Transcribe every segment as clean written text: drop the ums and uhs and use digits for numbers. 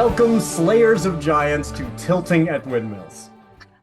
Welcome, Slayers of Giants, to Tilting at Windmills.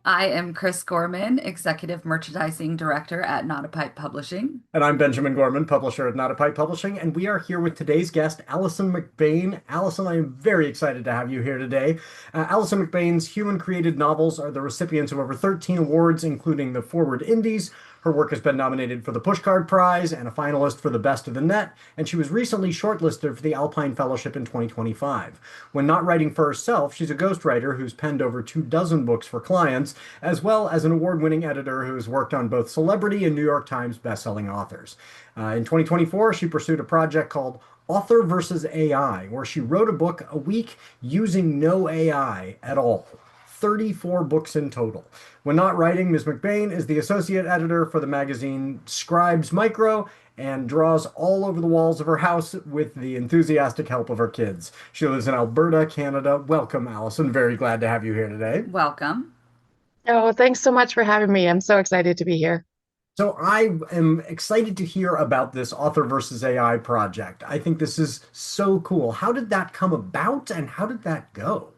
I am Chrys Gorman, Executive Merchandising Director at NotAPipePublishing. And I'm Benjamin Gorman, publisher at NotAPipePublishing, and we are here with today's guest, Alison McBain. Alison, I am very excited to have you here today. Alison McBain's human-created novels are the recipients of over 13 awards, including the Forward Indies. Her work has been nominated for the Pushcart Prize and a finalist for the Best of the Net, and she was recently shortlisted for the Alpine Fellowship in 2025. When not writing for herself, she's a ghostwriter who's penned over 24 books for clients, as well as an award-winning editor who's worked on both celebrity and New York Times bestselling authors. In 2024, she pursued a project called Author versus AI, where she wrote a book a week using no AI at all. 34 books in total. When not writing, Ms. McBain is the associate editor for the magazine Scribes Micro and draws all over the walls of her house with the enthusiastic help of her kids. She lives in Alberta, Canada. Welcome, Alison. Very glad to have you here today. Welcome. Oh, thanks so much for having me. I'm so excited to be here. So I am excited to hear about this Author versus AI project. I think this is so cool. How did that come about and how did that go?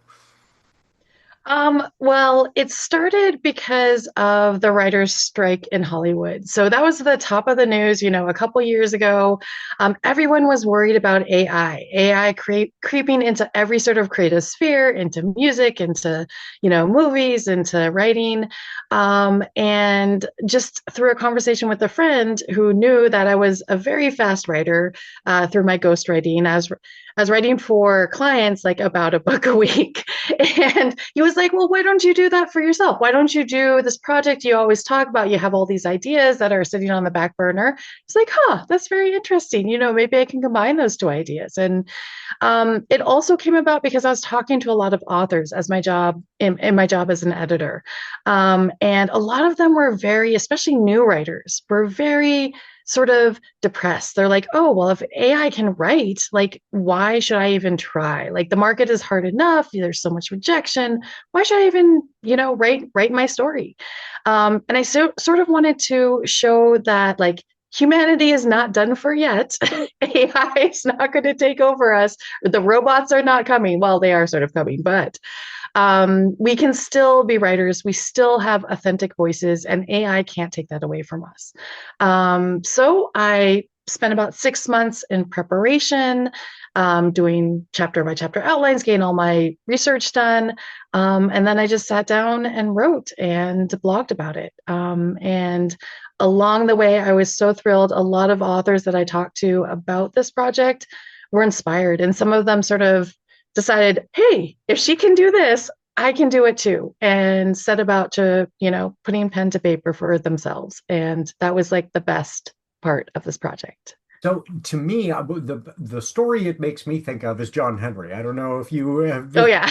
Well, it started because of the writers' strike in Hollywood. So that was the top of the news, a couple years ago. Everyone was worried about AI creeping into every sort of creative sphere, into music, into, movies, into writing. And just through a conversation with a friend who knew that I was a very fast writer, through my ghostwriting, I was writing for clients like about a book a week. And he was like, well, why don't you do that for yourself? Why don't you do this project you always talk about? You have all these ideas that are sitting on the back burner. It's like, that's very interesting. Maybe I can combine those two ideas. And it also came about because I was talking to a lot of authors as my job in my job as an editor. And a lot of them were especially new writers, were very sort of depressed. They're like, oh, well, if AI can write, like, why should I even try? Like, the market is hard enough. There's so much rejection. Why should I even, write my story? And I sort of wanted to show that, like, humanity is not done for yet. AI is not going to take over us. The robots are not coming. Well, they are sort of coming, but we can still be writers. We still have authentic voices, and AI can't take that away from us. So I spent about 6 months in preparation, doing chapter by chapter outlines, getting all my research done. And then I just sat down and wrote and blogged about it. And along the way, I was so thrilled. A lot of authors that I talked to about this project were inspired, and some of them sort of decided, hey, if she can do this, I can do it too, and set about to, putting pen to paper for themselves. And that was like the best part of this project. So to me, the story it makes me think of is John Henry. I don't know if you have Oh, yeah.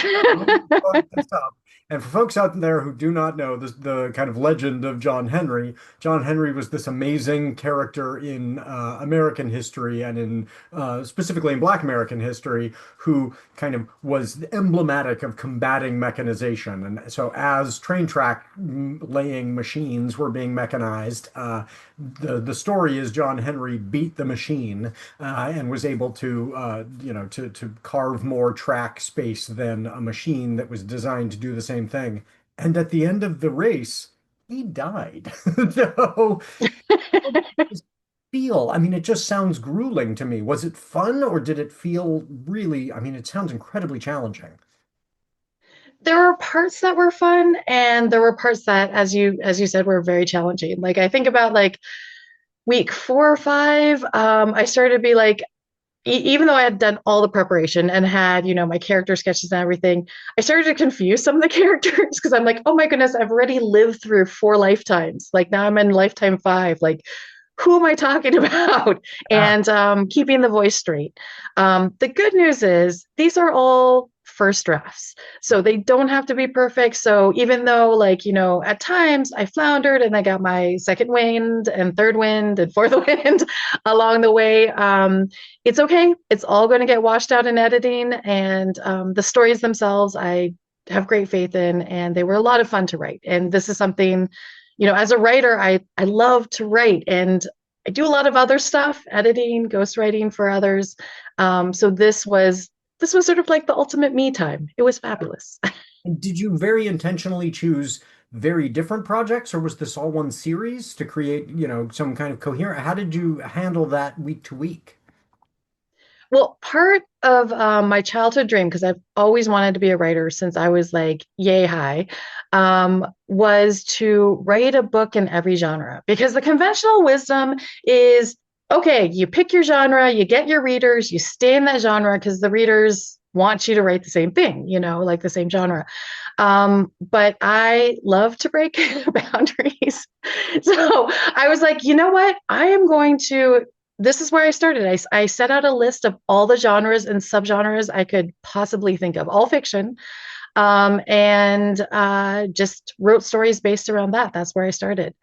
this up. And for folks out there who do not know the kind of legend of John Henry was this amazing character in American history and in specifically in Black American history, who kind of was emblematic of combating mechanization. And so as train track laying machines were being mechanized, the story is John Henry beat the machine and was able to to carve more track space than a machine that was designed to do the same thing. And at the end of the race, he died. So, I mean, it just sounds grueling to me. Was it fun or did it feel really, I mean, it sounds incredibly challenging. There were parts that were fun, and there were parts that, as you said, were very challenging. Like, I think about like week 4 or 5, I started to be like, even though I had done all the preparation and had, my character sketches and everything, I started to confuse some of the characters because I'm like, oh my goodness, I've already lived through 4 lifetimes. Like, now I'm in lifetime 5. Like, who am I talking about? Ah, And keeping the voice straight. The good news is these are all first drafts, so they don't have to be perfect. So even though, like, at times I floundered and I got my second wind and third wind and fourth wind along the way, it's okay. It's all going to get washed out in editing. And the stories themselves, I have great faith in, and they were a lot of fun to write. And this is something, as a writer, I love to write, and I do a lot of other stuff, editing, ghostwriting for others. So this was this was sort of like the ultimate me time. It was fabulous. And did you very intentionally choose very different projects, or was this all one series to create, some kind of coherent? How did you handle that week to week? Well, part of my childhood dream, because I've always wanted to be a writer since I was like yay high, was to write a book in every genre. Because the conventional wisdom is okay, you pick your genre, you get your readers, you stay in that genre because the readers want you to write the same thing, like the same genre. But I love to break boundaries. So I was like, you know what? I am going to this is where I started. I set out a list of all the genres and subgenres I could possibly think of, all fiction, and just wrote stories based around that. That's where I started.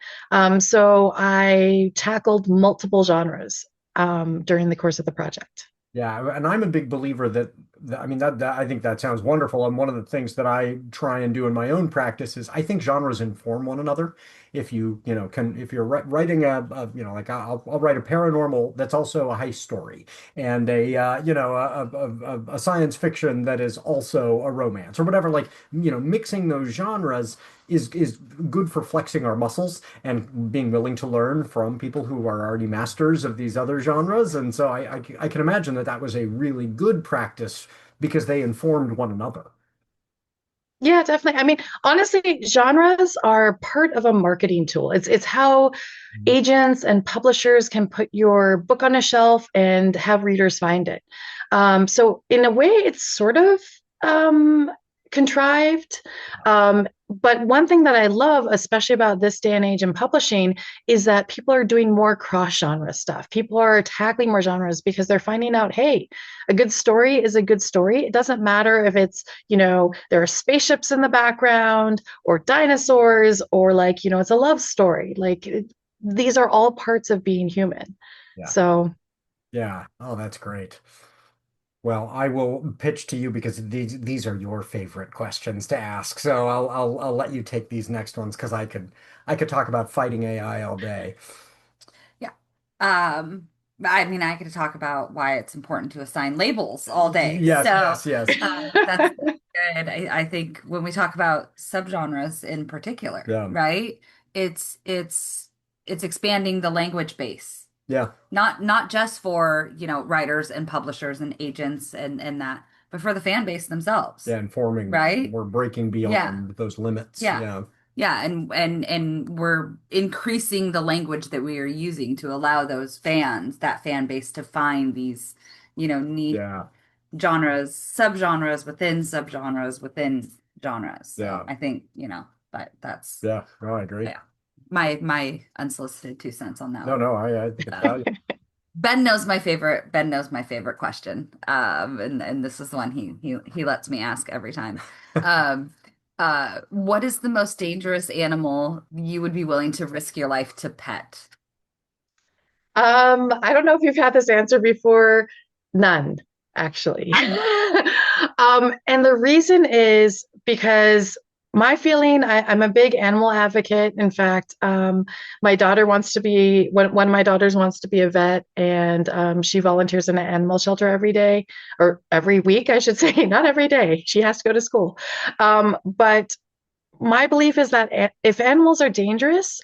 So I tackled multiple genres during the course of the project. Yeah, and I'm a big believer that I mean that I think that sounds wonderful. And one of the things that I try and do in my own practice is I think genres inform one another. If if you're writing like I'll write a paranormal that's also a heist story, and a science fiction that is also a romance or whatever. Like, mixing those genres is good for flexing our muscles and being willing to learn from people who are already masters of these other genres. And so I can imagine that that was a really good practice because they informed one another. Yeah, definitely. I mean, honestly, genres are part of a marketing tool. It's how agents and publishers can put your book on a shelf and have readers find it. So in a way, it's sort of contrived. But one thing that I love, especially about this day and age in publishing, is that people are doing more cross-genre stuff. People are tackling more genres because they're finding out, hey, a good story is a good story. It doesn't matter if it's, there are spaceships in the background or dinosaurs or like, it's a love story. Like these are all parts of being human. Yeah. So Yeah. Oh, that's great. Well, I will pitch to you because these are your favorite questions to ask. So I'll let you take these next ones because I could talk about fighting AI all day. Yeah. Um, I mean, I could talk about why it's important to assign labels all day. Yes, So, yes, yes. that's good. I think when we talk about subgenres in particular, Yeah. right? It's it's expanding the language base. Yeah. Not just for, writers and publishers and agents and that, but for the fan base themselves, Yeah, informing. right? We're breaking Yeah. beyond those limits. Yeah. Yeah. Yeah, and we're increasing the language that we are using to allow that fan base to find these, neat Yeah. genres, subgenres within subgenres within genres. So Yeah. I think, but that's Yeah. No, I agree. yeah, my unsolicited 2 cents on that No, one. no, I think it's valuable. Ben knows my favorite question. And this is the one he lets me ask every time. Um, what is the most dangerous animal you would be willing to risk your life to pet? I don't know if you've had this answer before. None, actually. And the reason is because my feeling, I'm a big animal advocate. In fact, my daughter wants to be one of my daughters wants to be a vet, and she volunteers in an animal shelter every day or every week, I should say, not every day. She has to go to school. But my belief is that if animals are dangerous,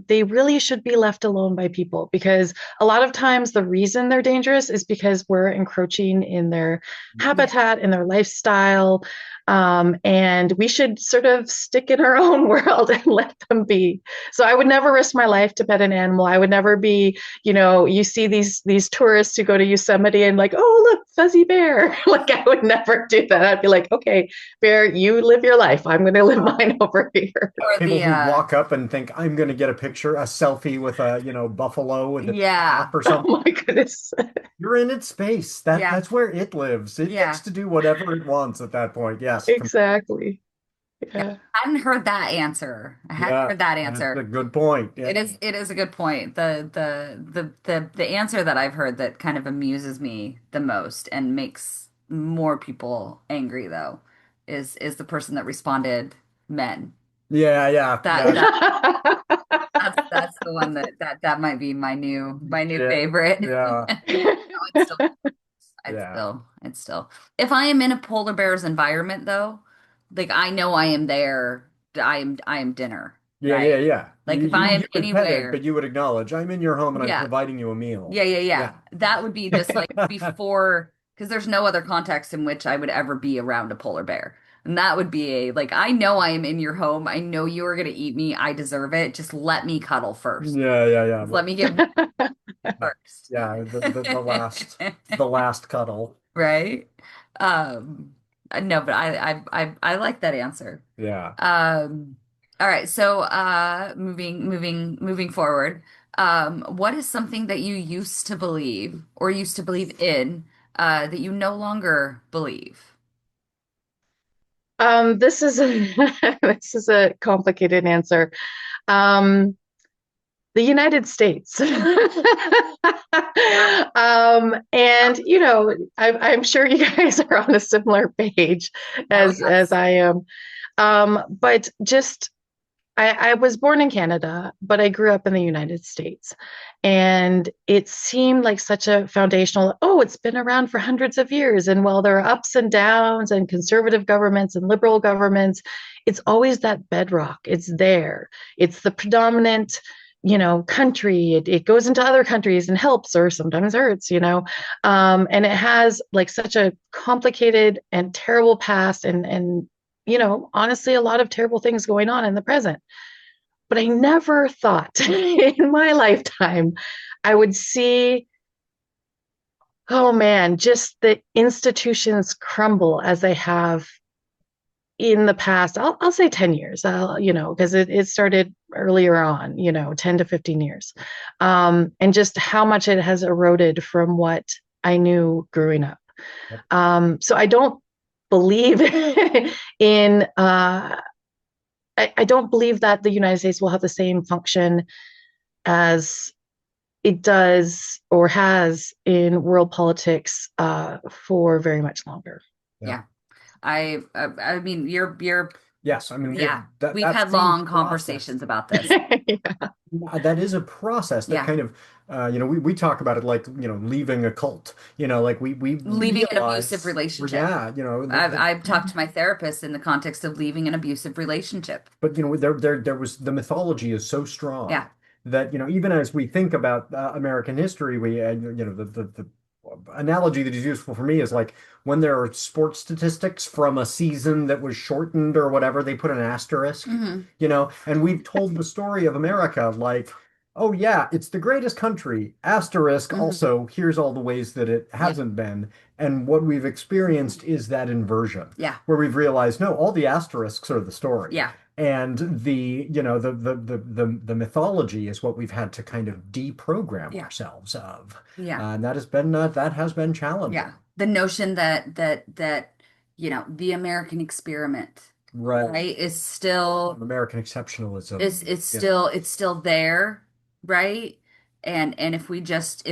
they really should be left alone by people because a lot of times the reason they're dangerous is because we're encroaching in their Yeah. habitat, in their lifestyle. And we should sort of stick in our own world and let them be. So I would never risk my life to pet an animal. I would never be, you see these tourists who go to Yosemite and like, oh, look, fuzzy bear. Like I would never do that. I'd be like, okay, bear, you live your life. I'm going to live mine over here. Or People the who walk up and think I'm going to get a picture, a selfie with a, buffalo with a yeah. top or Oh something. my goodness. You're in its space. That Yeah. that's where it lives. It Yeah. gets to do whatever it wants at that point. Yes. Exactly. Yeah. Yeah. I hadn't heard that answer. I hadn't Yeah. heard that That's a answer. good point. Yeah. It is a good point. The answer that I've heard that kind of amuses me the most and makes more people angry though is the person that responded men. Yeah, yeah, That yeah, that that's the one that might be my new yeah, favorite. yeah. No, it's still Yeah. It's still. If I am in a polar bear's environment though, like I know I am there, I am dinner, Yeah, yeah, right? yeah. Like You if I you am you would pet it, but anywhere, you would acknowledge I'm in your home and I'm yeah, providing you a meal. Yeah. yeah. That would be just like before, because there's no other context in which I would ever be around a polar bear. And that would be a like, I know I am in your home. I know you are gonna eat me. I deserve it. Just let me cuddle first. Yeah, yeah, yeah. Just let me get first. Yeah, the last cuddle. Right? Um, no, but I like that answer. Yeah. Um, all right, so moving forward, what is something that you used to believe or used to believe in that you no longer believe? This is a this is a complicated answer. Um, the United States. Yeah. And I'm sure you guys are on a similar page Oh, as yes. I am. But just I was born in Canada, but I grew up in the United States. And it seemed like such a foundational, oh, it's been around for hundreds of years. And while there are ups and downs and conservative governments and liberal governments, it's always that bedrock. It's there. It's the predominant, country. It goes into other countries and helps or sometimes hurts. And it has like such a complicated and terrible past and honestly, a lot of terrible things going on in the present. But I never thought in my lifetime I would see, oh man, just the institutions crumble as they have in the past. I'll say 10 years, because it started earlier on, 10 to 15 years. And just how much it has eroded from what I knew growing up. Yep. So I don't believe in I don't believe that the United States will have the same function as it does or has in world politics for very much longer. Yeah. Yeah. I mean, you're Yes, I mean yeah. that We've that had same long process. conversations about this. Yeah. That is a process that Yeah. kind of we talk about it like leaving a cult. Like we Leaving an abusive realize relationship. yeah I've talked to my therapist in the context of leaving an abusive relationship. but there was the mythology is so strong Yeah. that even as we think about American history, we the analogy that is useful for me is like when there are sports statistics from a season that was shortened or whatever, they put an asterisk, Hmm. and we've told the story of America like, oh yeah, it's the greatest country, asterisk, Hmm. also here's all the ways that it Yep. hasn't been. And what we've experienced is that inversion Yeah. where we've realized, no, all the asterisks are the story. Yeah. And the mythology is what we've had to kind of deprogram Yeah. ourselves of. Yeah. And that has been challenging. Yeah. The notion that the American experiment, Right. right, is still American exceptionalism. it's Yeah. still it's still there, right? And if we just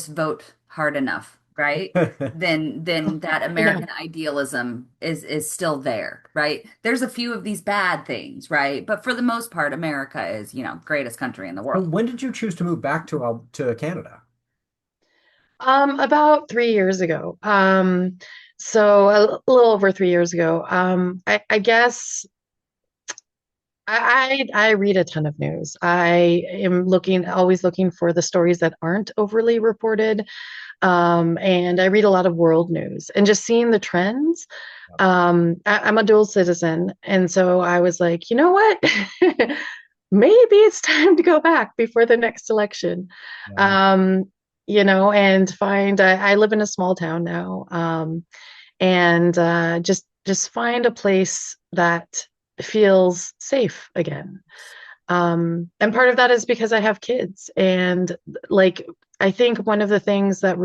vote hard enough, right? Then that Yeah. American idealism is still there, right? There's a few of these bad things, right? But for the most part, America is, greatest country in the So world. when did you choose to move back to Canada? About 3 years ago. So a little over 3 years ago. I guess I read a ton of news. I am always looking for the stories that aren't overly reported. And I read a lot of world news and just seeing the trends. I'm a dual citizen. And so I was like, you know what? Maybe it's time to go back before the next election. Yeah. Um, and I live in a small town now. And just find a place that feels safe again. And part of that is because I have kids. And like, I think one of the things that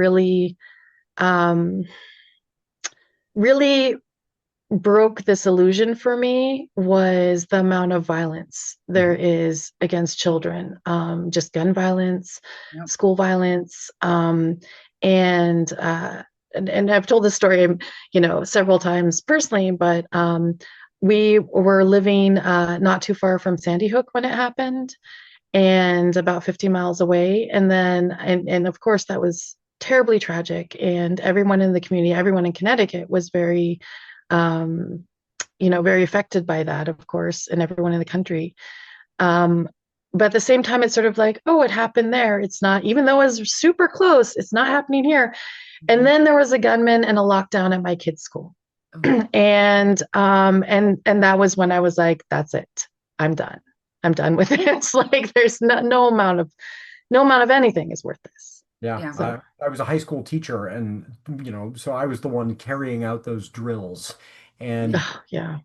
um, really broke this illusion for me was the amount of violence there Mhm. is against children, just gun violence, Yep. school violence, and uh, and I've told this story, several times personally, but we were living not too far from Sandy Hook when it happened, and about 50 miles away, and of course that was terribly tragic, and everyone in the community, everyone in Connecticut was very, um, very affected by that, of course, and everyone in the country. Um, but at the same time, it's sort of like, oh, it happened there. It's not, even though it's super close, it's not happening here. And then there was a gunman and a lockdown at my kid's school. Oh, And that was when I was like, that's it. I'm done. I'm done with this. Like there's no amount of anything is worth this. Yeah, yeah. I was a high school teacher, and so I was the one carrying out those drills, and Yeah.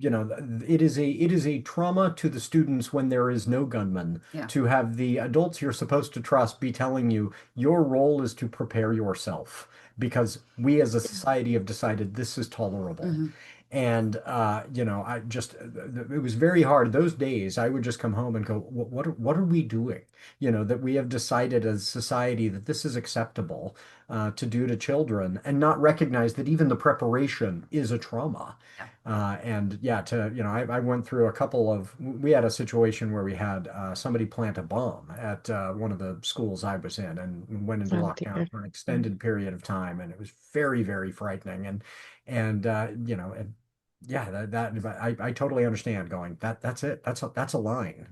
it is a trauma to the students when there is no gunman Yeah. to have the adults you're supposed to trust be telling you your role is to prepare yourself because we as a society have decided this is tolerable. Mhm. And I just it was very hard those days. I would just come home and go, what are we doing? That we have decided as society that this is acceptable to do to children and not recognize that even the preparation is a trauma. Yeah. And yeah, I went through we had a situation where we had somebody plant a bomb at one of the schools I was in and went into Oh lockdown dear. for an extended period of time. And it was very, very frightening. And yeah, I totally understand going that's it. That's a line,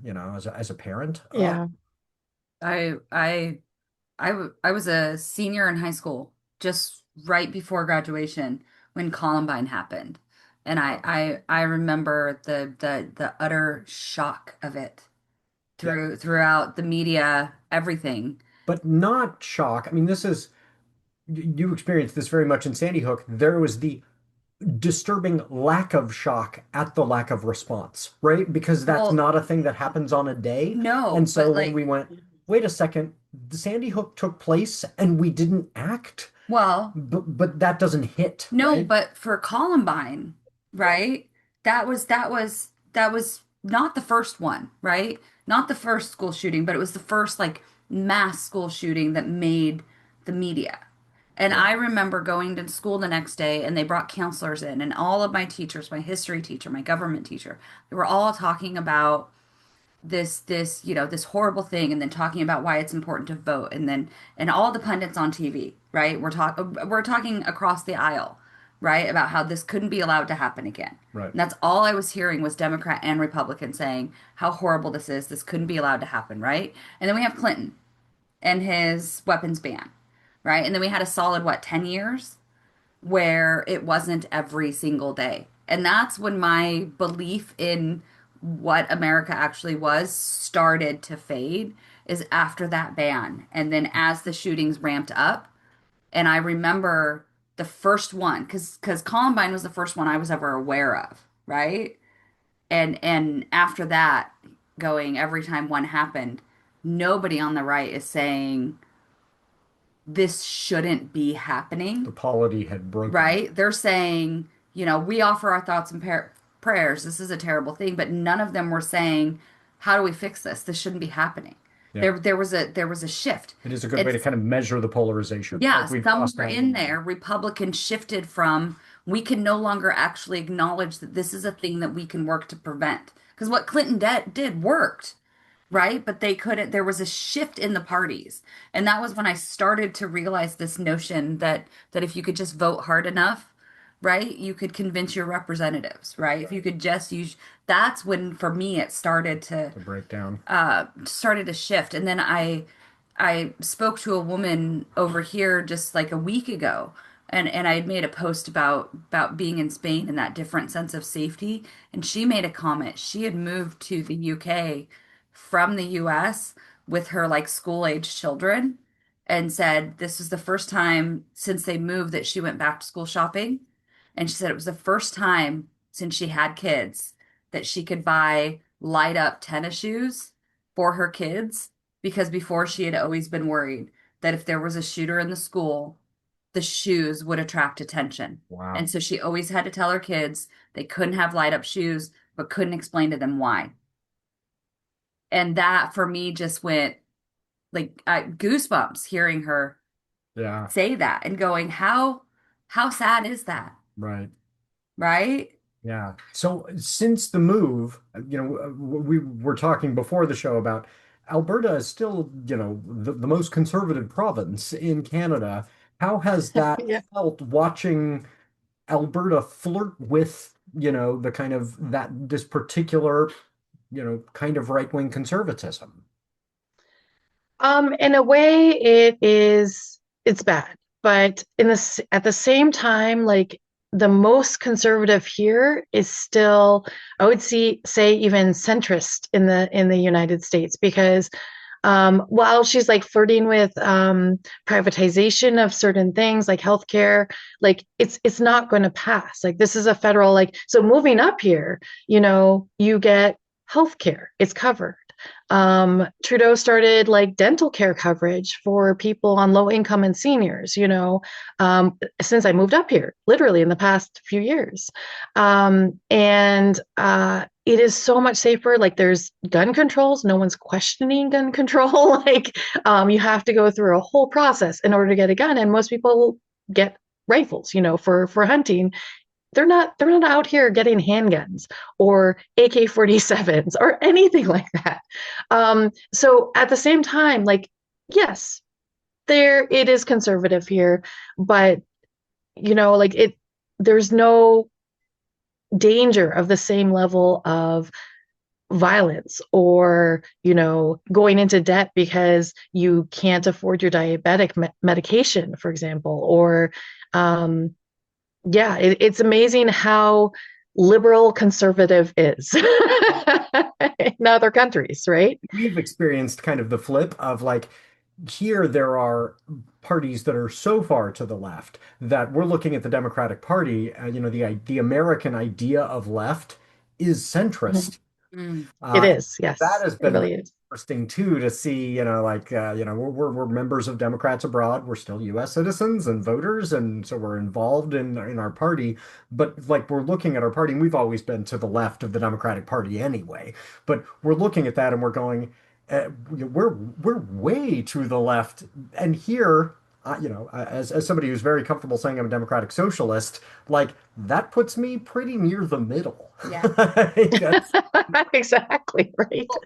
as a parent. Yeah. I I I was a senior in high school, just right before graduation when Columbine happened. And I remember the utter shock of it Yeah, throughout the media, everything. but not shock. I mean, you experienced this very much in Sandy Hook. There was the disturbing lack of shock at the lack of response, right? Because that's Well, not a thing that happens on a day. And no, so but when we went, wait a second, the Sandy Hook took place and we didn't act, well, but that doesn't hit, no, right? but for Columbine, right? That was not the first one, right? Not the first school shooting, but it was the first like mass school shooting that made the media. And Yeah. I remember going to school the next day and they brought counselors in and all of my teachers, my history teacher, my government teacher, they were all talking about this horrible thing and then talking about why it's important to vote and all the pundits on TV, right? We're talking across the aisle, right? About how this couldn't be allowed to happen again. Right. And that's all I was hearing was Democrat and Republican saying how horrible this is. This couldn't be allowed to happen, right? And then we have Clinton and his weapons ban, right? And then we had a solid, what, 10 years where it wasn't every single day. And that's when my belief in what America actually was started to fade, is after that ban. And then as the shootings ramped up, and I remember the first one, because Columbine was the first one I was ever aware of, right? And after that, going every time one happened, nobody on the right is saying this shouldn't be The happening, polity had broken. right? They're saying, we offer our thoughts and prayers. This is a terrible thing, but none of them were saying, how do we fix this? This shouldn't be happening. Yeah. There was a shift. It is a good way to It's kind of measure the polarization. Yeah, Like we've crossed somewhere that in line. there, Republicans shifted from we can no longer actually acknowledge that this is a thing that we can work to prevent. Because what Clinton did worked, right? But they couldn't, there was a shift in the parties. And that was when I started to realize this notion that if you could just vote hard enough, right, you could convince your representatives, right? If you could just use, that's when for me it The breakdown. started to shift. And then I spoke to a woman over here just like a week ago, and I had made a post about being in Spain and that different sense of safety. And she made a comment. She had moved to the UK from the US with her like school age children and said this was the first time since they moved that she went back to school shopping. And she said it was the first time since she had kids that she could buy light up tennis shoes for her kids, because before she had always been worried that if there was a shooter in the school, the shoes would attract attention. Wow. And so she always had to tell her kids they couldn't have light up shoes, but couldn't explain to them why. And that for me just went like goosebumps hearing her Yeah. say that and going, how sad is that? Right. Right? Yeah. So since the move, we were talking before the show about Alberta is still, the most conservative province in Canada. How has that Yeah. felt watching Alberta flirt with, the kind of that this particular, kind of right-wing conservatism? In a way, it's bad, but at the same time, like the most conservative here is still, I would say even centrist in the United States because while she's like flirting with privatization of certain things like healthcare, like it's not going to pass. Like this is a federal so moving up here, you get healthcare, it's covered. Trudeau started like dental care coverage for people on low income and seniors, since I moved up here, literally in the past few years. And it is so much safer. Like there's gun controls, no one's questioning gun control. You have to go through a whole process in order to get a gun, and most people get rifles, for hunting. They're not out here getting handguns or AK-47s or anything like that. So at the same time, like, yes, there it is conservative here, but there's no danger of the same level of violence or going into debt because you can't afford your diabetic medication, for example, or yeah, it's amazing how liberal conservative is in other countries, right? We've experienced kind of the flip of like here there are parties that are so far to the left that we're looking at the Democratic Party, the American idea of left is Mhm. centrist. Mm. It Uh, is, that yes, has it been really really is. interesting too to see, we're members of Democrats abroad. We're still U.S. citizens and voters, and so we're involved in our party. But like we're looking at our party, and we've always been to the left of the Democratic Party anyway. But we're looking at that and we're going, we're way to the left, and here. As somebody who's very comfortable saying I'm a democratic socialist, like that puts me pretty near the middle. Yeah. That's Exactly, right. Well,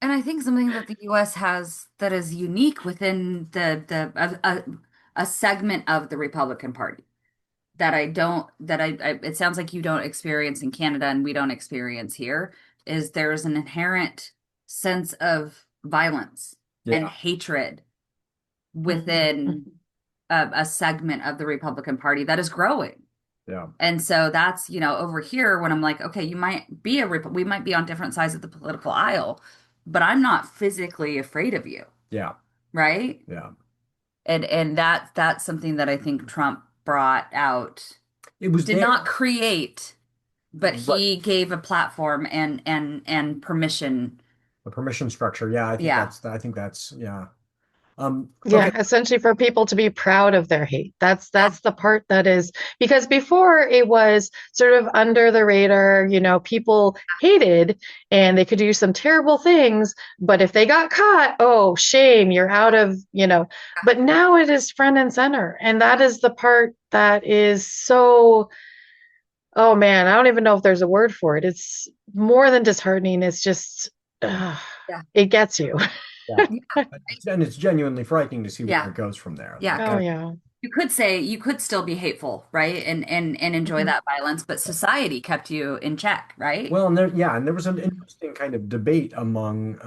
and I think something that the US has that is unique within a segment of the Republican Party that I don't that I it sounds like you don't experience in Canada and we don't experience here is there's an inherent sense of violence and yeah, hatred Mhm. within Mhm. a segment of the Republican Party that is growing. yeah, And so that's, over here when I'm like, okay, you might be we might be on different sides of the political aisle, but I'm not physically afraid of you, yeah, right? yeah. And that's something that I think Trump brought out, It was did there, not create, but right? he gave a platform and permission. The permission structure. Yeah, Yeah. I think that's yeah. Okay. Yeah, essentially for people to be proud of their hate. That's the part that is because before it was sort of under the radar, people hated and they could do some terrible things, but if they got caught, oh, shame, you're out of, but now it is front and center. And that is the part that is so, oh man, I don't even know if there's a word for it. It's more than disheartening. It's just, uh, Yeah. it gets you. Yeah. And it's genuinely frightening to see where Yeah. it goes from there. Yeah. Like, Oh yeah. You could say you could still be hateful, right? And enjoy Mhm. that violence, but society kept you in check, right? well, and there was an interesting kind of debate among,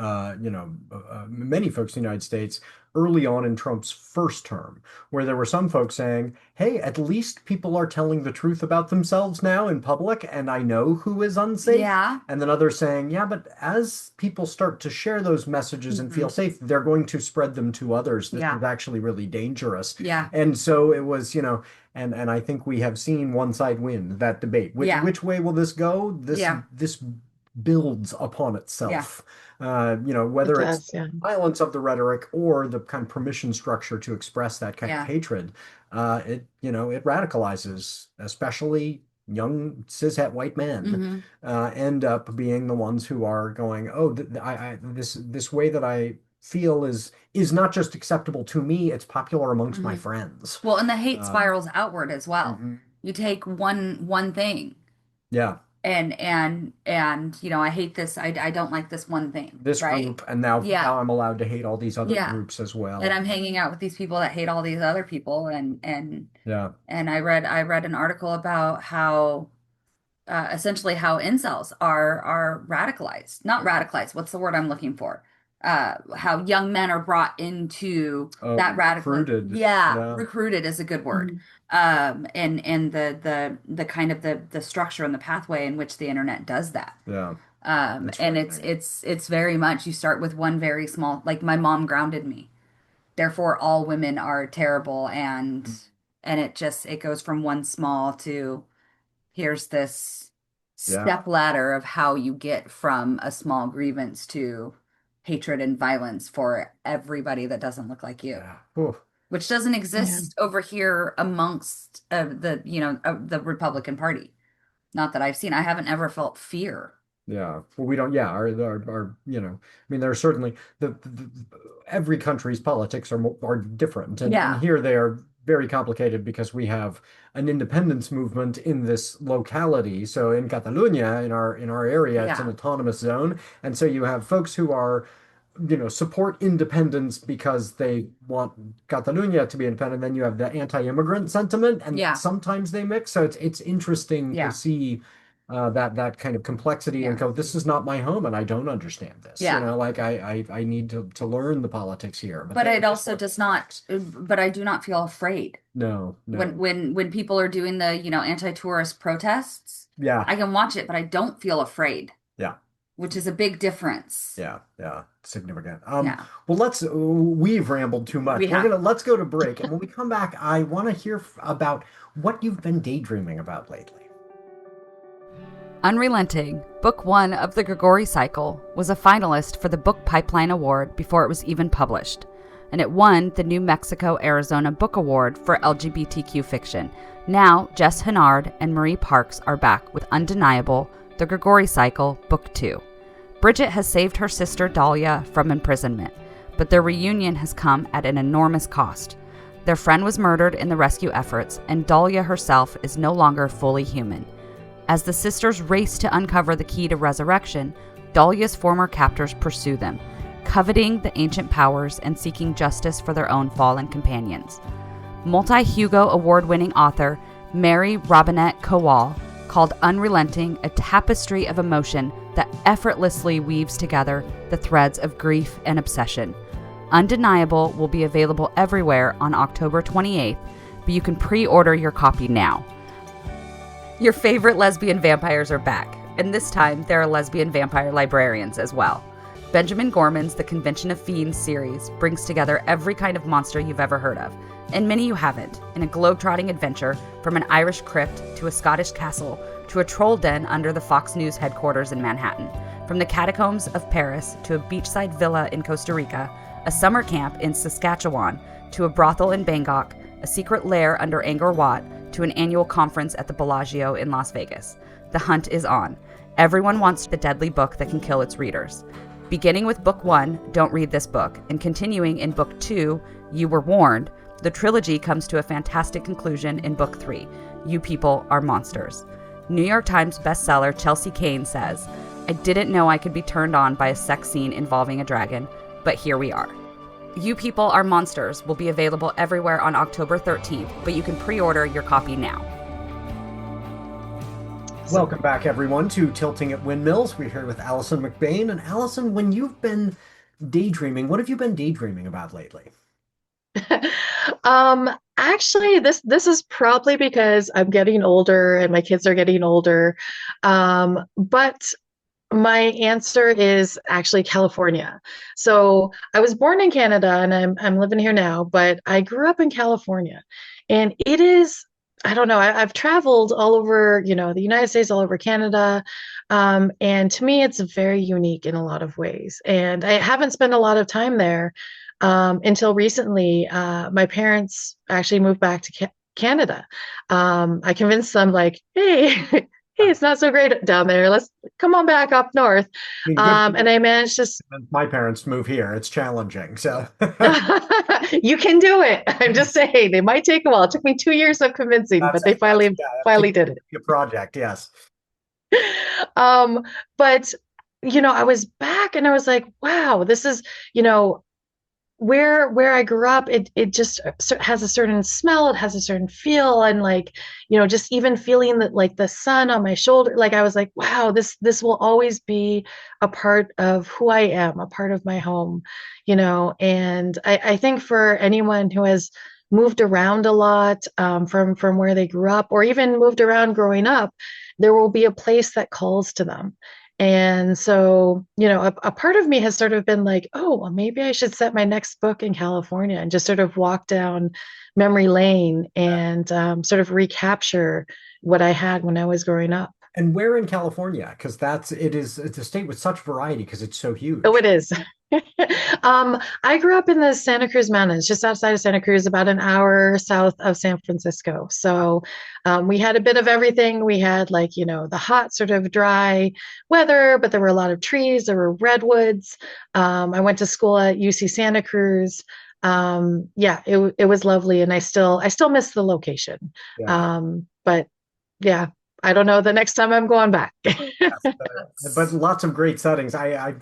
many folks in the United States early on in Trump's first term, where there were some folks saying, "Hey, at least people are telling the truth about themselves now in public, and I know who is unsafe." Yeah. And then others saying, "Yeah, but as people start to share those messages and Hmm. feel safe, they're going to spread them to others. This Yeah. is actually really dangerous." Yeah. And so it was, and I think we have seen one side win that debate. Yeah. Which way will this go? Yeah. This builds upon Yeah. itself. It Whether it's does, yeah. violence of the rhetoric or the kind of permission structure to express that kind of Yeah. hatred, it radicalizes, especially young cishet white men, Hmm. end up being the ones who are going, oh, this way that I feel is not just acceptable to me, it's popular amongst my Hmm. friends. Well, and the hate Um, spirals outward as well. mhm. You take one thing Yeah, and I hate this. I don't like this one thing, This right? group, and now Yeah. I'm allowed to hate all these other Yeah. groups as And well. I'm hanging out with these people that hate all these other people, Yeah. and I read an article about how essentially how incels are radicalized. Not radicalized. What's the word I'm looking for? How young men are brought into that radical. Recruited. Yeah, Yeah. recruited is a good word. Mhm. And the kind of the structure and the pathway in which the internet does that. Yeah. It's And frightening. it's very much you start with one very small, like my mom grounded me. Therefore, all women are terrible, and it goes from one small to here's this Yeah. step ladder of how you get from a small grievance to hatred and violence for everybody that doesn't look like you, Yeah. Oof. which doesn't Yeah. exist over here amongst the Republican Party. Not that I've seen. I haven't ever felt fear. Yeah. Well, we don't. Yeah. I mean, there are certainly every country's politics are different, and Yeah. here they are very complicated because we have an independence movement in this locality. So in Catalonia, in our area, it's an Yeah. autonomous zone, and so you have folks who are, support independence because they want Catalonia to be independent. Then you have the anti-immigrant sentiment, and Yeah. sometimes they mix. So it's interesting to Yeah. see that kind of complexity and Yeah. go, this is not my home, and I don't understand this. Yeah. Like I need to learn the politics here. But But it this also one, does not, but I do not feel afraid. no, When no, when people are doing the, anti-tourist protests, yeah, I can watch it, but I don't feel afraid, yeah. which is a big difference. Yeah, yeah, significant. Yeah. Well, we've rambled too much. We have. Let's go to break, and when we come back, I want to hear about what you've been daydreaming about lately. Unrelenting, Book 1 of the Grigori Cycle, was a finalist for the Book Pipeline Award before it was even published, and it won the New Mexico-Arizona Book Award for LGBTQ fiction. Now, Jess Hennard and Marie Parks are back with Undeniable, the Grigori Cycle, Book 2. Bridget has saved her sister Dahlia from imprisonment, but their reunion has come at an enormous cost. Their friend was murdered in the rescue efforts, and Dahlia herself is no longer fully human. As the sisters race to uncover the key to resurrection, Dahlia's former captors pursue them, coveting the ancient powers and seeking justice for their own fallen companions. Multi-Hugo award-winning author Mary Robinette Kowal called Unrelenting a tapestry of emotion that effortlessly weaves together the threads of grief and obsession. Undeniable will be available everywhere on October 28th, but you can pre-order your copy now. Your favorite lesbian vampires are back, and this time there are lesbian vampire librarians as well. Benjamin Gorman's The Convention of Fiends series brings together every kind of monster you've ever heard of, and many you haven't, in a globe-trotting adventure from an Irish crypt to a Scottish castle to a troll den under the Fox News headquarters in Manhattan. From the catacombs of Paris to a beachside villa in Costa Rica, a summer camp in Saskatchewan to a brothel in Bangkok, a secret lair under Angkor Wat, to an annual conference at the Bellagio in Las Vegas. The hunt is on. Everyone wants the deadly book that can kill its readers. Beginning with Book 1, Don't Read This Book, and continuing in Book 2, You Were Warned, the trilogy comes to a fantastic conclusion in Book 3, You People Are Monsters. New York Times bestseller Chelsea Kane says, I didn't know I could be turned on by a sex scene involving a dragon, but here we are. You People Are Monsters will be available everywhere on October 13th, but you can pre-order your copy now. Welcome back, everyone, to Tilting at Windmills. We're here with Alison McBain. And Alison, when you've been daydreaming, what have you been daydreaming about lately? Actually, this is probably because I'm getting older and my kids are getting older. But my answer is actually California. So I was born in Canada and I'm living here now, but I grew up in California, and it is, I don't know, I've traveled all over, the United States, all over Canada. And to me, it's very unique in a lot of ways. And I haven't spent a lot of time there until recently. My parents actually moved back to Canada. I convinced them, like, hey, hey, it's not so great down there. Let's come on back up north. I mean, And I managed to. my parents move here. It's challenging. So You can do it. I'm just saying, they might take a while. It took me 2 years of convincing, but they finally did it. a project, yes. Um, but I was back and I was like, wow, this is, you know, where I grew up, it just has a certain smell, it has a certain feel, and like, just even feeling that like the sun on my shoulder, like I was like, wow, this will always be a part of who I am, a part of my home, and I think for anyone who has moved around a lot from where they grew up, or even moved around growing up, there will be a place that calls to them. And so, a part of me has sort of been like, oh, well, maybe I should set my next book in California and just sort of walk down memory lane and sort of recapture what I had when I was growing up. And where in California? Because it's a state with such variety because it's so Oh, huge. it is. I grew up in the Santa Cruz Mountains, just outside of Santa Cruz, about an hour south of San Francisco. So we had a bit of everything. We had like, the hot, sort of dry weather, but there were a lot of trees. There were redwoods. I went to school at UC Santa Cruz. Yeah, it was lovely, and I still miss the location. Yeah. But yeah, I don't know the next time I'm going back. Yes, but That's lots of great settings. I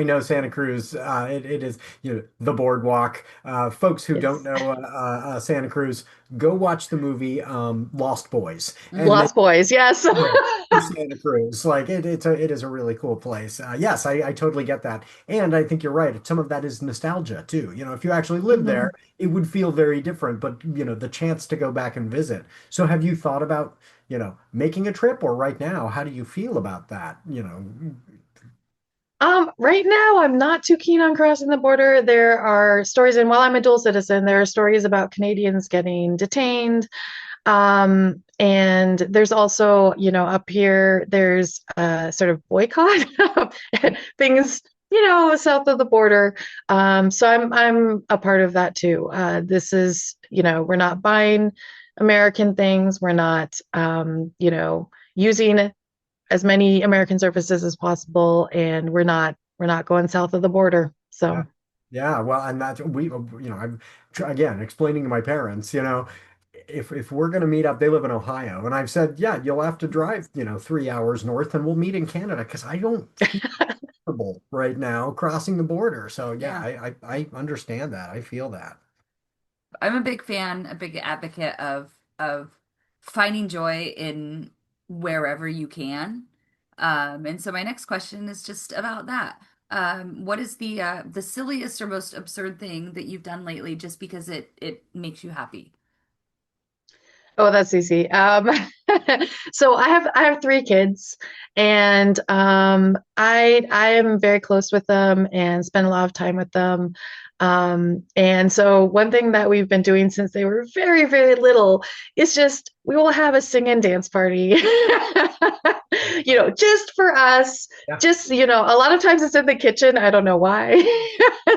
know Santa Cruz. It is the boardwalk. Folks who don't Yes. know Santa Cruz, go watch the movie Lost Boys, and then Lost Boys, yes. go to Santa Cruz. Like it is a really cool place. Yes, I totally get that, and I think you're right. Some of that is nostalgia too. If you actually lived there, Mhm. it would feel very different. But the chance to go back and visit. So have you thought about? Making a trip, or right now, how do you feel about that? Right now, I'm not too keen on crossing the border. There are stories, and while I'm a dual citizen, there are stories about Canadians getting detained. And there's also, up here, there's a sort of boycott things, south of the border. So I'm a part of that too. This is, we're not buying American things. We're not, using as many American services as possible, and we're not going south of the border. Yeah. So Yeah, well, and that's I'm again explaining to my parents, if we're going to meet up, they live in Ohio, and I've said, yeah, you'll have to drive, 3 hours north, and we'll meet in Canada because I don't feel comfortable right now crossing the border. So yeah, yeah. I understand that. I feel that. I'm a big fan, a big advocate of finding joy in wherever you can. And so my next question is just about that. What is the silliest or most absurd thing that you've done lately just because it makes you happy? Oh, that's easy. So I have three kids, and I am very close with them and spend a lot of time with them. And so one thing that we've been doing since they were very, very little is just we will have a sing and dance party. Just for us. Yeah. Just, a lot of times it's in the kitchen. I don't know why.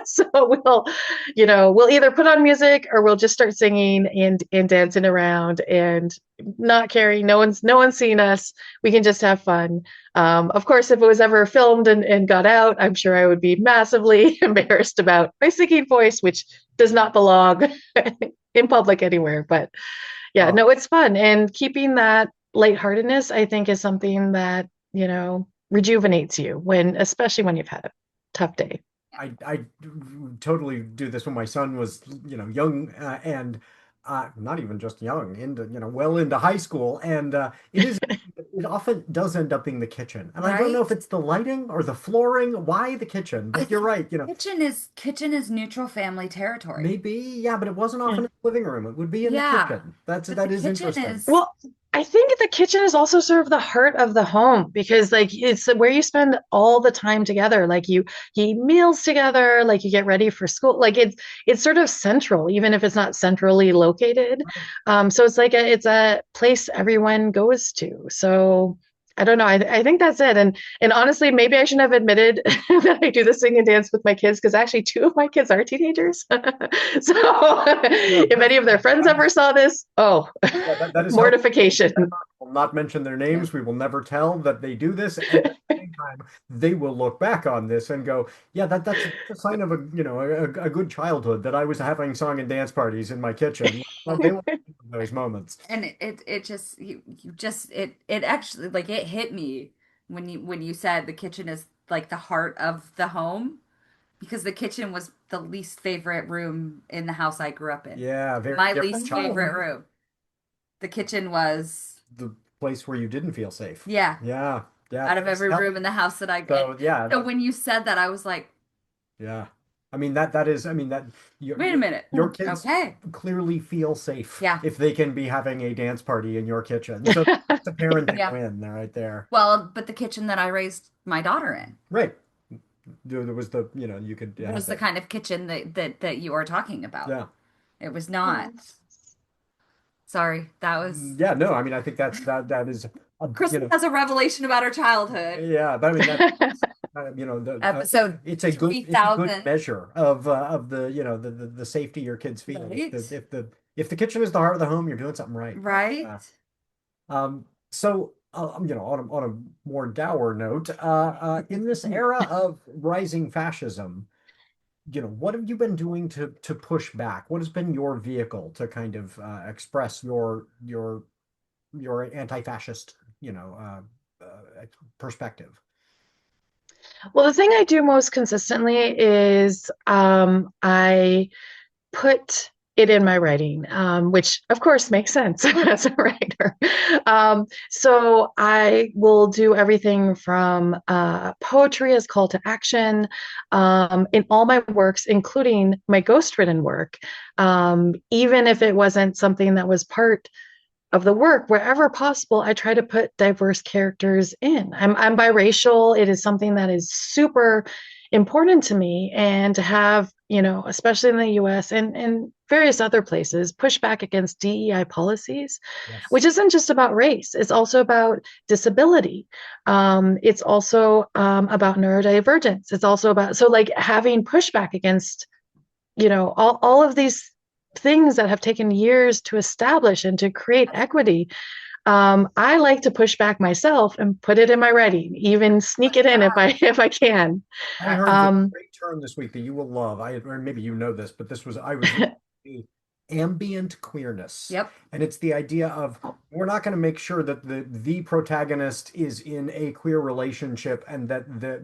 So we'll either put on music or we'll just start singing and dancing around and not caring. No one's seen us. We can just have fun. Of course, if it was ever filmed and got out, I'm sure I would be massively embarrassed about my singing voice, which does not belong in public anywhere. But yeah, Oh, no, it's fun. And keeping that lightheartedness, I think, is something that, rejuvenates you especially when you've had a tough day. I totally do this when my son was, young and not even just young, into, well into high school. And it often does end up being the kitchen. And I don't know if Right? it's the lighting or the flooring, why the kitchen, I but you're think right, kitchen is neutral family territory. maybe, yeah, but it wasn't often Yeah. in the living room. It would be in the Yeah. kitchen. But the That is kitchen interesting. is Well, I think the kitchen is also sort of the heart of the home because like it's where you spend all the time together. Like you eat meals together, like you get ready for school. Like it's sort of central, even if it's not centrally located. So it's like it's a place everyone goes to. So I don't know. I think that's it. And honestly, maybe I shouldn't have admitted that I do the sing and dance with my kids because actually two of my kids are teenagers. So No, if any of their friends ever saw this, oh, yeah, that is helpful. mortification. Will not mention their yeah. names. We will never tell that they do this. And at the same time, they will look back on this and go, "Yeah, that's a sign of a good childhood that I was having song and dance parties in my kitchen." Well, they will think of those moments. And it just you just it actually like it hit me when you said the kitchen is like the heart of the home, because the kitchen was the least favorite room in the house I grew up in. Yeah, very My different least favorite childhood. room. The kitchen was, The place where you didn't feel safe. yeah, Yeah, yeah, out of things every help. room in the house that I So yeah, so when you said that, I was like, yeah. I mean that is I mean that your wait a your minute. your kids Okay. clearly feel safe Yeah. if they can be having a dance party in your kitchen. So it's a parenting Yeah. win there right there. Well, but the kitchen that I raised my daughter in Right. There was the, you could have was the that. kind of kitchen that you are talking about. Yeah. It was not. Sorry, that was Yeah, no, I mean I think that is Kristen has a revelation about her childhood. yeah, but I mean that Episode it's a good 3000. measure of the the safety your kids feel. Right? If the kitchen is the heart of the home, you're doing something right. Right? Uh, so on a more dour note, in this era of rising fascism, what have you been doing to push back? What has been your vehicle to kind of express your anti-fascist, perspective? Well, the thing I do most consistently is I put it in my writing, which of course makes sense as a writer. So I will do everything from poetry as call to action in all my works, including my ghostwritten work, even if it wasn't something that was part of the work, wherever possible, I try to put diverse characters in. I'm biracial. It is something that is super important to me, and to have, especially in the US and various other places, push back against DEI policies, Yes. which isn't just about race. It's also about disability. It's also about neurodivergence. It's also about, so like having pushback against, all of these things that have taken years to establish and to create equity. I like to push back myself and put it in my writing, even sneak it in if I if I can. I heard this Um, great term this week that you will love. Or maybe you know this, but I was reading ambient queerness. Yep. And it's the idea of we're not going to make sure that the protagonist is in a queer relationship and that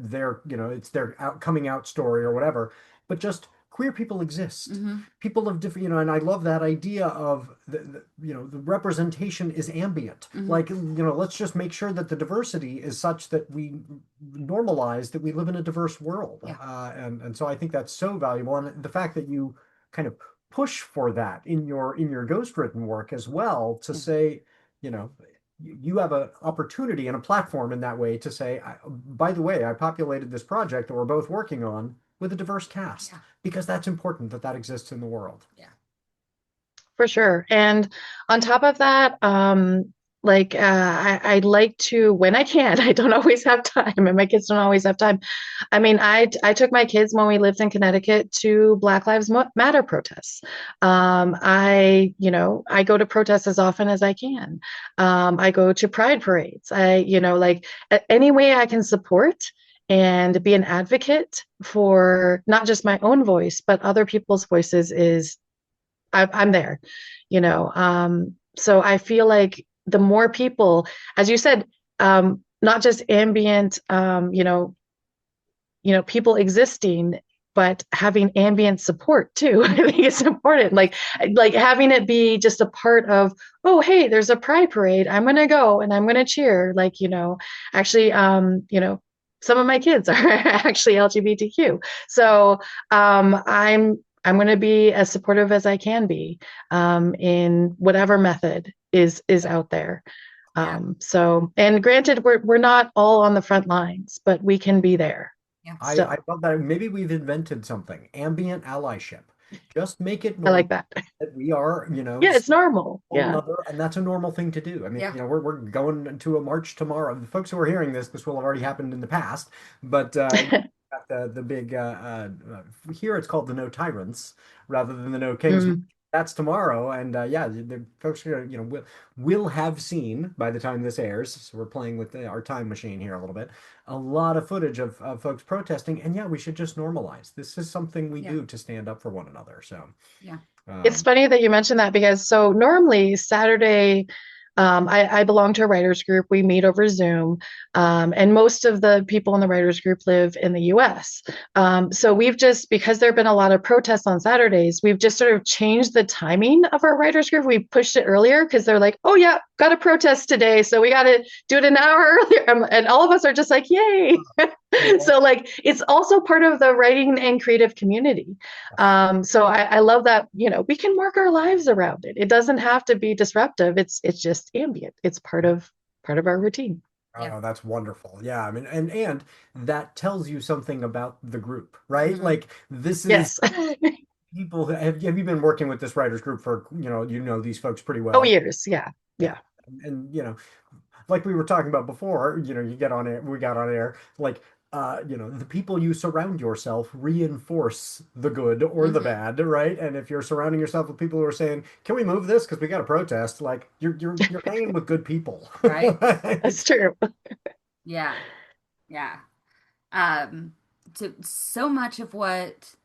their, it's their coming out story or whatever, but just queer people exist. Hmm. People of different, and I love that idea of the representation is ambient. Hmm. Like, let's just make sure that the diversity is such that we normalize that we live in a diverse world. Yeah. And so I think that's so valuable. And the fact that you kind of push for that in your ghostwritten work as well, to say, you know, you have an opportunity and a platform in that way to say, by the way, I populated this project that we're both working on with a diverse cast, Yeah. because that's important that that exists in the world. Yeah. For sure. And on top of that, I like to, when I can, I don't always have time, and my kids don't always have time. I mean, I took my kids when we lived in Connecticut to Black Lives Matter protests. I go to protests as often as I can. I go to pride parades. Any way I can support and be an advocate for not just my own voice, but other people's voices is I'm there, so I feel like the more people, as you said, not just ambient, people existing, but having ambient support too. I think it's important. Like having it be just a part of, oh, hey, there's a pride parade. I'm gonna go and I'm gonna cheer. Actually, some of my kids are actually LGBTQ. So I'm going to be as supportive as I can be in whatever method is out there. Yeah. And granted, we're not all on the front lines, but we can be there. Yeah. I love that. Maybe we've invented something, ambient allyship. Just make it I like normal that. that we are, Yeah, it's normal. one Yeah. another, and that's a normal thing to do. I mean, Yeah. we're going to a march tomorrow. The folks who are hearing this will have already happened in the past, but got the big here it's called the No Tyrants rather than the No Kings. Mm. That's tomorrow, and yeah, the folks are will have seen by the time this airs. So we're playing with our time machine here a little bit. A lot of footage of folks protesting, and yeah, we should just normalize. This is something we Yeah. do to stand up for one another. So Yeah. It's funny that you mentioned that, because so normally Saturday I belong to a writers group. We meet over Zoom, and most of the people in the writers group live in the US. So we've just, because there have been a lot of protests on Saturdays, we've just sort of changed the timing of our writers group. We pushed it earlier because they're like, oh, yeah, got a protest today. So we got to do it an hour earlier. And all of us are just like, yay. So like it's also part of the writing and creative community. So I love that, we can work our lives around it. It doesn't have to be disruptive. It's just ambient. It's part of our routine. Yeah. Oh, that's wonderful. Yeah, I mean, and that tells you something about the group, right? Mhm. Like this is Yes. people have you been working with this writers group for, these folks pretty Oh, well. years. Yeah. Yeah. Yeah. And like we were talking about before, you get on air, we got on air, like the people you surround yourself reinforce the good or the Mhm. bad, right? And if you're surrounding yourself with people who are saying, "Can we move this because we got a protest?" Like you're hanging with good people. Right. That's true. Yeah. Yeah. Um, so much of what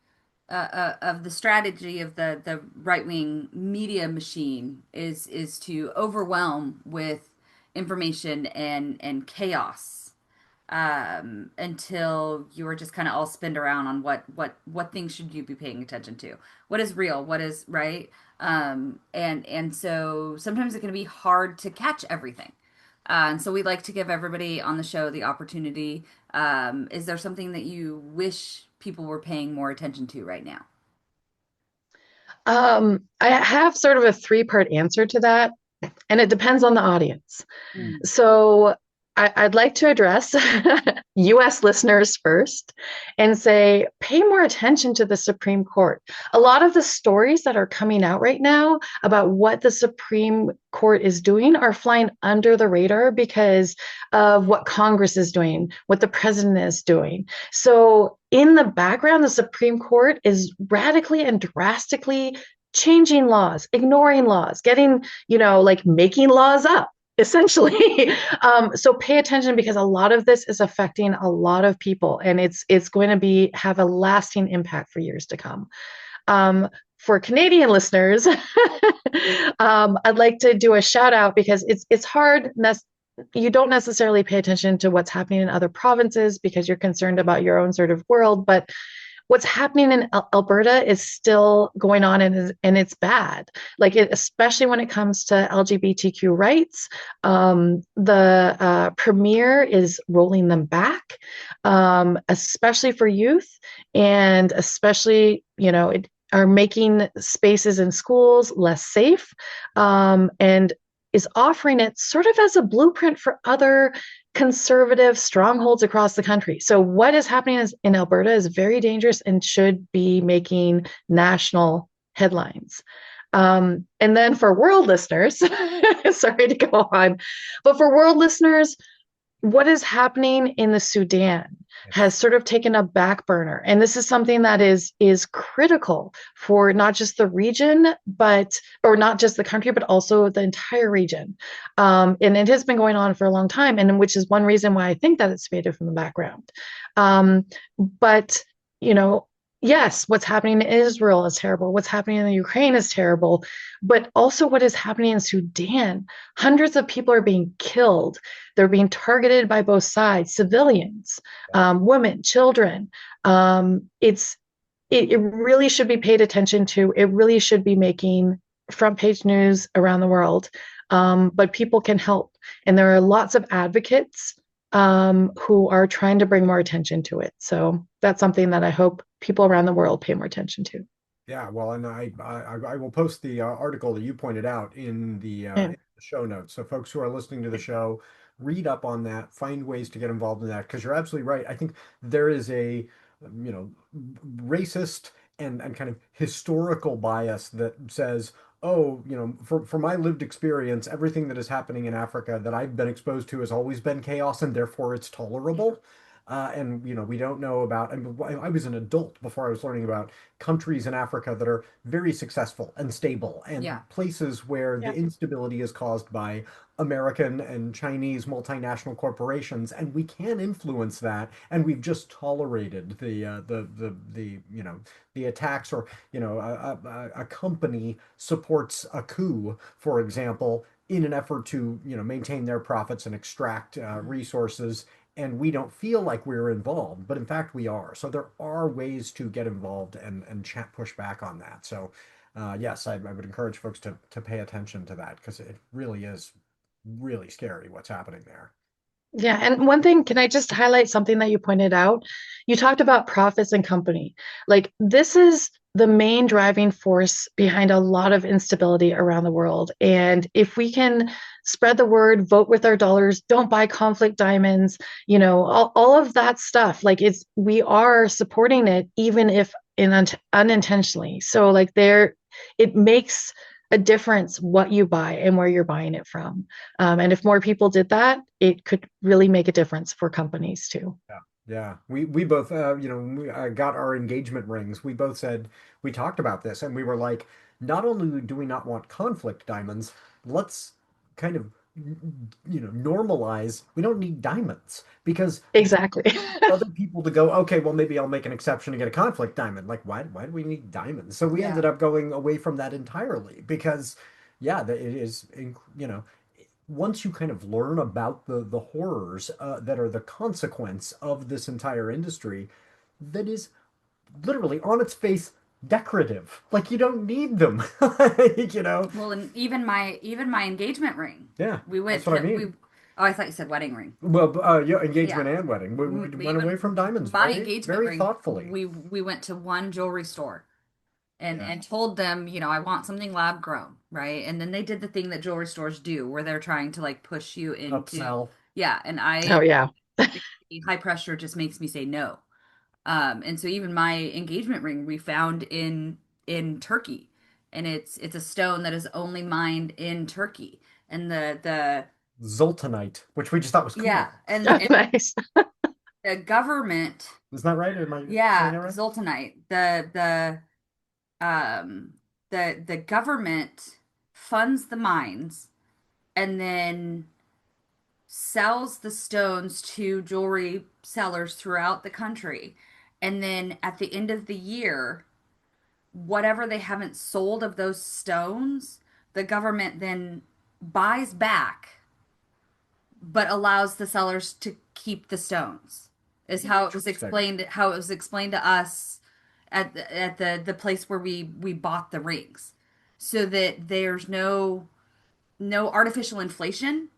of the strategy of the right wing media machine is to overwhelm with information and chaos, until you are just kind of all spinned around on what things should you be paying attention to, what is real, what is right, and so sometimes it can be hard to catch everything. And so we like to give everybody on the show the opportunity. Is there something that you wish people were paying more attention to right now? I have sort of a three-part answer to that, and it depends on the audience. Mm. So I'd like to address US listeners first and say, pay more attention to the Supreme Court. A lot of the stories that are coming out right now about what the Supreme Court is doing are flying under the radar because of what Congress is doing, what the president is doing. So in the background, the Supreme Court is radically and drastically changing laws, ignoring laws, getting, like making laws up essentially. So pay attention because a lot of this is affecting a lot of people, and it's going to be have a lasting impact for years to come. For Canadian listeners, I'd like to do a shout out because it's hard. You don't necessarily pay attention to what's happening in other provinces because you're concerned about your own sort of world, but what's happening in Alberta is still going on, and it's bad. Like especially when it comes to LGBTQ rights, the premier is rolling them back, especially for youth, and especially are making spaces in schools less safe, and is offering it sort of as a blueprint for other conservative strongholds across the country. So what is happening in Alberta is very dangerous and should be making national headlines. And then for world listeners, sorry to go on, but for world listeners, what is happening in the Sudan has sort of taken a back burner. And this is something that is critical for not just the region, or not just the country, but also the entire region. And it has been going on for a long time, and which is one reason why I think that it's faded from the background. But, yes, what's happening in Israel is terrible. What's happening in the Ukraine is terrible. But also what is happening in Sudan, hundreds of people are being killed. They're being targeted by both sides, civilians, women, children. It really should be paid attention to. It really should be making front page news around the world. But people can help. And there are lots of advocates who are trying to bring more attention to it. So that's something that I hope people around the world pay more attention to. Yeah, well, and I will post the article that you pointed out Yeah. in the show notes. So folks who are listening to the show, read up on that, find ways to get involved in that because you're absolutely right. I think there is a you know racist and kind of historical bias that says, oh, for my lived experience, everything that is happening in Africa that I've been exposed to has always been chaos, and therefore it's tolerable. And we don't know about. I mean, I was an adult before I was learning about countries in Africa that are very successful and stable, and Yeah. places where the Yeah. instability is caused by American and Chinese multinational corporations, and we can influence that, and we've just tolerated the attacks, or a company supports a coup, for example, in an effort to, maintain their profits and extract resources. And we don't feel like we're involved, but in fact we are. So there are ways to get involved and push back on that. So yes, I would encourage folks to pay attention to that because it really is really scary what's happening there. Yeah, and one thing, can I just highlight something that you pointed out? You talked about profits and company. Like, this is the main driving force behind a lot of instability around the world. And if we can spread the word, vote with our dollars, don't buy conflict diamonds, all of that stuff, like we are supporting it, even if unintentionally. So, like, it makes a difference what you buy and where you're buying it from. And if more people did that, it could really make a difference for companies too. Yeah. Yeah, we both, when we got our engagement rings. We both said we talked about this, and we were like, not only do we not want conflict diamonds, let's kind of, normalize. We don't need diamonds because Exactly. other people to go, okay, well, maybe I'll make an exception to get a conflict diamond. Like, why do we need diamonds? So we ended Yeah. up going away from that entirely because, yeah, it is, once you kind of learn about the horrors that are the consequence of this entire industry, that is literally on its face decorative. Like you don't need them, like, Well, and even my engagement ring. Yeah, We that's went what I to we mean. Oh, I thought you said wedding ring. Well, yeah, engagement Yeah. and wedding. We went away Even from diamonds my very, engagement very ring, thoughtfully. we went to one jewelry store Yeah, and told them, I want something lab grown, right? And then they did the thing that jewelry stores do where they're trying to like push you into, upsell. yeah, and Oh, I yeah. high pressure just makes me say no. And so even my engagement ring we found in Turkey, and it's a stone that is only mined in Turkey. And the Zoltanite, which we just thought was yeah, cool. and Nice. the government, Isn't that right? Am I saying yeah, that right? Zoltanite, um the government funds the mines and then sells the stones to jewelry sellers throughout the country. And then at the end of the year, whatever they haven't sold of those stones, the government then buys back, but allows the sellers to keep the stones. Is Interesting. how it was explained to us at the place where we bought the rings, so that there's no artificial inflation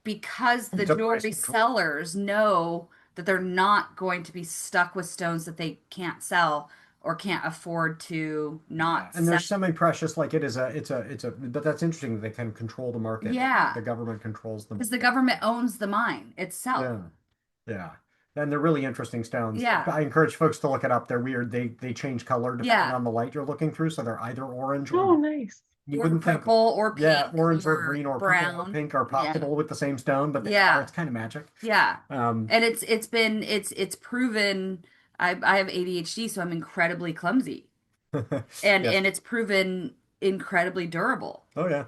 because the It's a price jewelry control. sellers know that they're not going to be stuck with stones that they can't sell or can't afford to Yeah, not and they're sell. semi-precious. Like it's a. But that's interesting that they kind of control the market. Yeah, The government controls the because the market. government owns the mine itself. Yeah, yeah, and they're really interesting stones. Yeah, I encourage folks to look it up. They're weird. They change color depending yeah. on the light you're looking through. So they're either orange or Oh, nice. you Or wouldn't think. purple or Yeah, pink orange or or green or purple or brown. pink are Yeah, possible with the same stone, but they are. yeah, It's kind of magic. yeah. Um, And it's proven. I have ADHD, so I'm incredibly clumsy, yes. and it's proven incredibly durable. Oh yeah.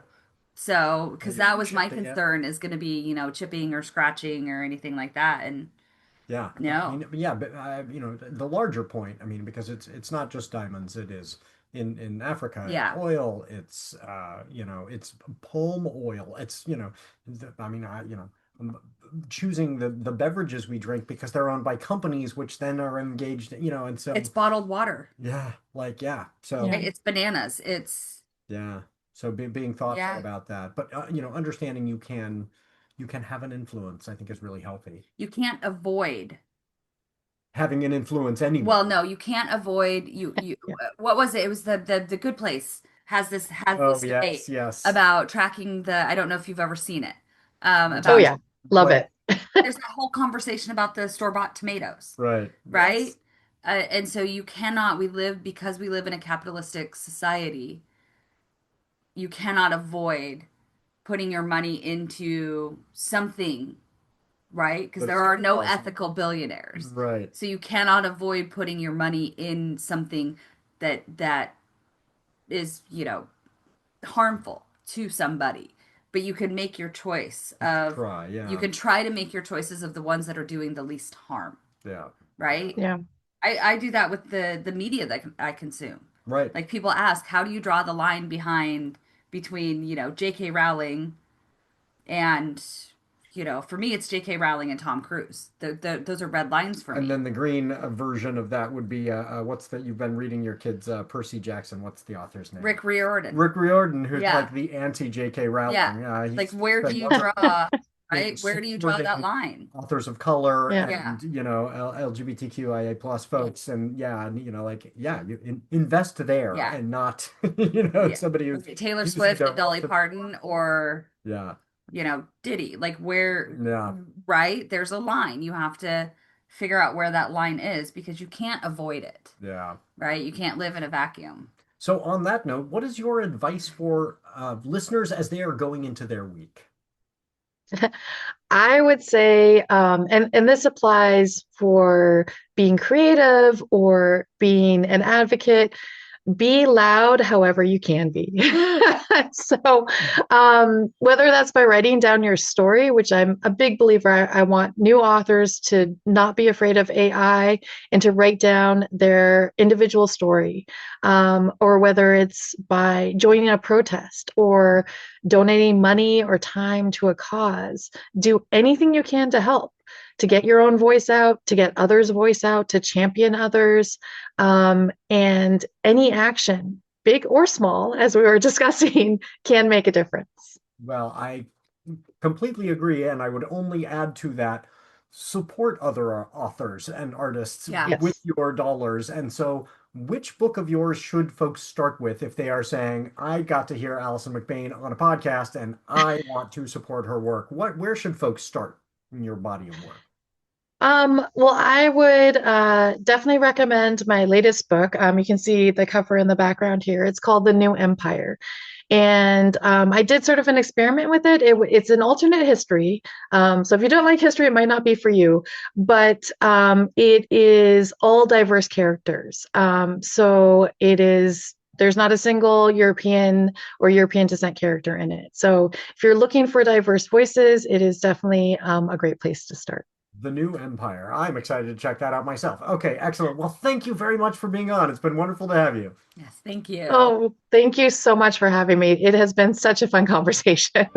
So, Yeah, because you that haven't was my chipped it yet. concern is going to be, chipping or scratching or anything like that. And Yeah, I no, mean, yeah, but the larger point. I mean, because it's not just diamonds. It is in Africa. It's yeah, oil. It's it's palm oil. It's I mean, choosing the beverages we drink because they're owned by companies which then are engaged. And it's so bottled water, yeah, like yeah, Yeah. so right? It's bananas. It's, yeah, so being thoughtful yeah, about that, but understanding you can have an influence. I think is really healthy. you can't avoid. Having an influence Well, anyway. no, you can't avoid you. Yeah. What was it? It was the Good Place has Oh this yes, debate yes. about tracking the. I don't know if you've ever seen it. The Oh, About yeah. tomato Love play. it. there's that whole conversation about the store-bought tomatoes, Right. right? Yes. And so you cannot. Because we live in a capitalistic society. You cannot avoid putting your money into something, right? Because But there it's are no capitalism. ethical billionaires. Right. So you cannot avoid putting your money in something that is, harmful to somebody. But you can make your choice You can of try. you Yeah. can try to make your choices of the ones that are doing the least harm, Yeah. Yeah. right? Yeah. I do that with the media that I consume. Right. Like people ask, how do you draw the line between, J.K. Rowling And, for me, it's J.K. Rowling and Tom Cruise. Those are red lines for And me. then the green version of that would be what's that you've been reading your kids Percy Jackson. What's the author's name? Rick Riordan. Rick Riordan, who's Yeah. like the anti J.K. Yeah. Rowling. Like, He's where do like, you what's it? draw, You know, right? Where do you draw that supporting line? authors of color Yeah. Yeah. and LGBTQIA plus folks, and you invest there Yeah. and not Yeah. somebody who's Okay, Taylor using Swift their and Dolly to, Parton or, yeah, Diddy. Like, where, yeah. right? There's a line. You have to figure out where that line is because you can't avoid it, Yeah. right? You can't live in a vacuum. So on that note, what is your advice for listeners as they are going into their week? I would say, and this applies for being creative or being an advocate, be loud however you can be. So, whether that's by writing down your story, which I'm a big believer, I want new authors to not be afraid of AI and to write down their individual story, or whether it's by joining a protest or donating money or time to a cause. Do anything you can to help. To get your own voice out, to get others' voice out, to champion others, and any action, big or small, as we were discussing, can make a difference. Well, I completely agree, and I would only add to that support other authors and artists Yeah. with Yes. your dollars. And so, which book of yours should folks start with if they are saying, I got to hear Alison McBain on a podcast and I want to support her work? Where should folks start in your body of work? Well, I would definitely recommend my latest book. You can see the cover in the background here. It's called The New Empire. And I did sort of an experiment with it. It's an alternate history. So if you don't like history, it might not be for you. But it is all diverse characters. So there's not a single European or European descent character in it. So if you're looking for diverse voices, it is definitely a great place to start. The New Empire. I'm excited to check that out myself. Okay, excellent. Well, thank you very much for being on. It's been wonderful to have you. Yes, thank you. Oh, thank you so much for having me. It has been such a fun conversation.